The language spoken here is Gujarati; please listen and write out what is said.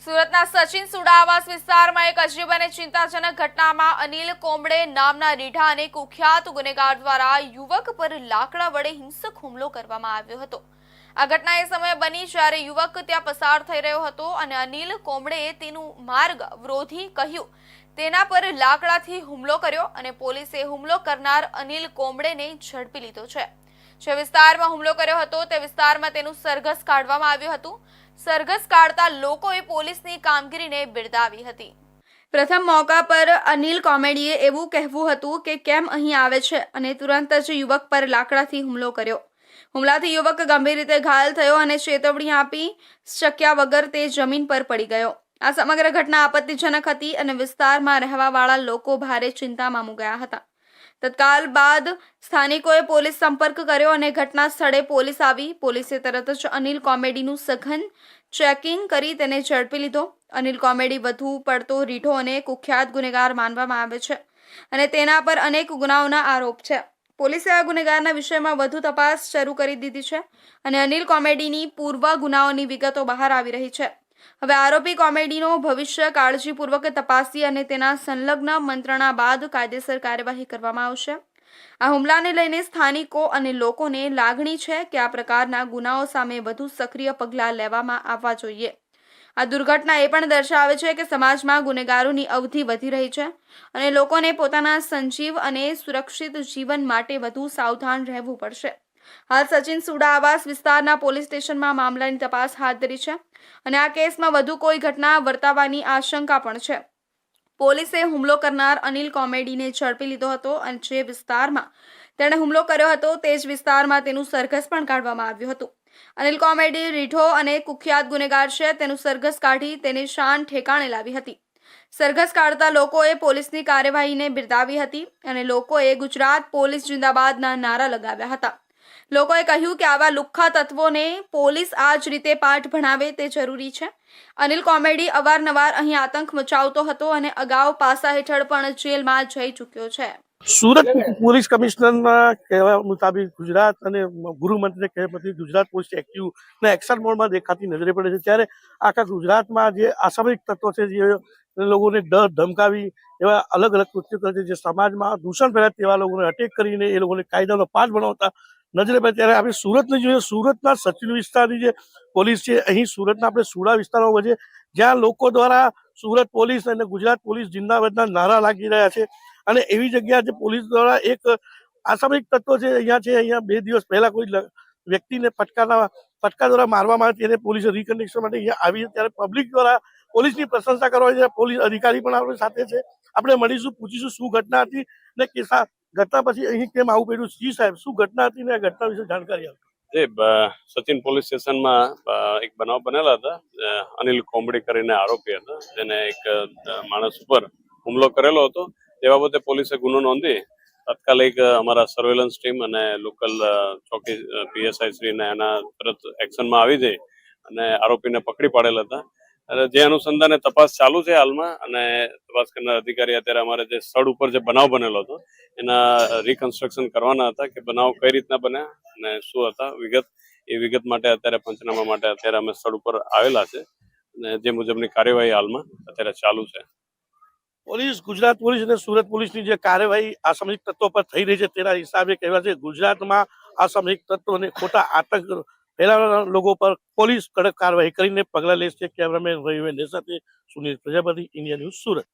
સુરતના સચિન સુડા આવાસ વિસ્તારમાં એક અજીબ અને ચિંતાજનક ઘટનામાં અનિલ કોમડે નામના રીઢા અને કુખ્યાત ગુનેગાર દ્વારા યુવક પર લાકડા વડે હિંસક હુમલો કરવામાં આવ્યો હતો। આ ઘટના એ સમયે બની જ્યારે યુવક ત્યાં પસાર થઈ રહ્યો હતો અને અનિલ કોમડેએ તેનું માર્ગ વિરોધી કહ્યું તેના પર લાકડાથી હુમલો કર્યો અને પોલીસે હુમલો કરનાર અનિલ કોમડેને ઝડપી લીધો છે। જે વિસ્તારમાં હુમલો કર્યો હતો તે વિસ્તારમાં તેનું સરઘસ કાઢવામાં આવ્યું હતું। સરઘસ કાઢતા લોકોએ પોલીસની કામગીરીને બિરદાવી હતી। પ્રથમ મોકા પર અનિલ કોમેડીએ એવું કહેવું હતું કે કેમ અહીં આવે છે અને તુરંત જ યુવક પર લાકડાથી હુમલો કર્યો। હુમલાથી યુવક ગંભીર રીતે ઘાયલ થયો અને ચેતવણી આપી શક્યા વગર તે જમીન પર પડી ગયો। આ સમગ્ર ઘટના આપત્તિજનક હતી અને વિસ્તારમાં રહેવાવાળા લોકો ભારે ચિંતામાં મુકાયા હતા। તત્કાલ બાદ સ્થાનિકોએ પોલીસ સંપર્ક કર્યો અને ઘટના સ્થળે પોલીસ આવી। પોલીસે તરત જ અનિલ કોમેડીનું સઘન ચેકિંગ કરી તેને ઝડપી લીધો। અનિલ કોમેડી વધુ પડતો રીઢો અને કુખ્યાત ગુનેગાર માનવામાં આવે છે અને તેના પર અનેક ગુનાઓના આરોપ છે। પોલીસે આ ગુનેગારના વિષયમાં વધુ તપાસ શરૂ કરી દીધી છે અને અનિલ કોમેડીની પૂર્વ ગુનાઓની વિગતો બહાર આવી રહી છે। હવે આરોપી કોમેડીનો ભવિષ્ય કાળજીપૂર્વક તપાસી અને તેના સંલગ્ન મંત્રણા બાદ કાયદેસર કાર્યવાહી કરવામાં આવશે। આ હુમલાને લઈને સ્થાનિકો અને લોકોને લાગણી છે કે આ પ્રકારના ગુનાઓ સામે વધુ સક્રિય પગલાં લેવામાં આવવા જોઈએ। આ દુર્ઘટના એ પણ દર્શાવે છે કે સમાજમાં ગુનેગારોની અવધિ વધી રહી છે અને લોકોને પોતાના સજીવ અને સુરક્ષિત જીવન માટે વધુ સાવધાન રહેવું પડશે। હાલ સચિન સુડા આવાસ વિસ્તારના પોલીસ સ્ટેશનમાં મામલાની તપાસ હાથ ધરી છે અને આ કેસમાં વધુ કોઈ ઘટના વર્તાવાની આશંકા પણ છે। પોલીસે હુમલો કરનાર અનિલ કોમેડીને ઝડપી લીધો હતો અને જે વિસ્તારમાં તેણે હુમલો કર્યો હતો તે જ વિસ્તારમાં તેનું સરઘસ પણ કાઢવામાં આવ્યું હતું। અનિલ કોમેડી રીઢો અને કુખ્યાત ગુનેગાર છે। તેનું સરઘસ કાઢી તેને શાન ઠેકાણે લાવી હતી। સરઘસ કાઢતા લોકોએ પોલીસની કાર્યવાહીને બિરદાવી હતી અને લોકોએ ગુજરાત પોલીસ જિંદાબાદના નારા લગાવ્યા હતા। લોકોએ કહ્યું કે આવા લુખ્ખા તત્વોને પોલીસ આ જ રીતે પાઠ ભણાવે તે જરૂરી છે। અનિલ કોમેડી અવારનવાર અહીં આતંક મચાવતો હતો અને અગાઉ પાસા હેઠળ પણ જેલમાં જઈ ચૂક્યો છે। સુરત પોલીસ કમિશનરના કહેવા મુતાબિક ગુજરાત અને ગૃહમંત્રીને કહેવા પછી ગુજરાત પોલીસ એક્ટિવ અને એક્શન મોડમાં દેખાતી નજરે પડે છે। ત્યારે આખા ગુજરાતમાં જે અસામરિક તત્વો છે જે લોકોને ડર ધમકાવી એવા અલગ અલગ કૃત્યો કરે છે, જે સમાજમાં દૂષણ ફેલાય તેવા લોકોને અટેક કરીને એ લોકોને કાયદાનો પાઠ ભણાવતા નજરે પડે। ત્યારે આપણે સુરતને જોઈએ, સુરતના સચિન વિસ્તારની જે પોલીસ છે, અહીં સુરતના આપણે સુડા વિસ્તારો વચ્ચે જ્યાં લોકો દ્વારા સુરત પોલીસ અને ગુજરાત પોલીસ જિંદાબાદના નારા લાગી રહ્યા છે અને એવી જગ્યા જે પોલીસ દ્વારા એક અસામરિક તત્વો છે અહીંયા 2 દિવસ પહેલા કોઈ વ્યક્તિને પટકા દ્વારા મારવામાં આવે તેને પોલીસે રિકન્સ્ટ્રક્શન માટે અહીંયા આવી છે। ત્યારે પબ્લિક દ્વારા પોલીસની પ્રશંસા કરવાની છે। પોલીસ અધિકારી પણ આપણી સાથે છે, આપણે મળીશું, પૂછીશું શું ઘટના હતી ને ઘટના પછી અહીં કેમ આવું પડ્યું। જી સાહેબ, શું ઘટના હતી ને આ ઘટના વિશે જાણકારી આપો। સચિન પોલીસ સ્ટેશનમાં એક બનાવ બનેલા હતા। અનિલ કોમડી કરીને આરોપી હતા, જેને એક માણસ ઉપર હુમલો કરેલો હતો। તે બાબતે પોલીસે ગુનો નોંધી તાત્કાલિક અમારા સર્વેલન્સ ટીમ અને લોકલ ચોકી પીએસઆઈ શ્રીને એના તરત એક્શનમાં આવી જઈ અને આરોપીને પકડી પાડેલા હતા। અને જે અનુસંધાને તપાસ ચાલુ છે હાલમાં, અને તપાસ કરનાર અધિકારી અત્યારે અમારે જે સ્થળ ઉપર જે બનાવ બનેલો હતો એના રિકન્સ્ટ્રક્શન કરવાના હતા કે બનાવ કઈ રીતના બન્યા અને શું હતા વિગત। એ વિગત માટે અત્યારે પંચનામા માટે અત્યારે અમે સ્થળ ઉપર આવેલા છે અને જે મુજબની કાર્યવાહી હાલમાં અત્યારે ચાલુ છે। પોલીસ, ગુજરાત પોલીસ અને સુરત પોલીસની જે કાર્યવાહી અસામરિક તત્વો પર થઈ રહી છે તેના હિસાબે કહેવાય છે ગુજરાતમાં અસામરિક તત્વો અને ખોટા આતંક ફેલાવનારા લોકો પર પોલીસ કડક કાર્યવાહી કરીને પગલાં લેશે। કેમેરામેન રવિ સાથે સુનિલ પ્રજાપતિ, ઇન્ડિયા ન્યૂઝ, સુરત।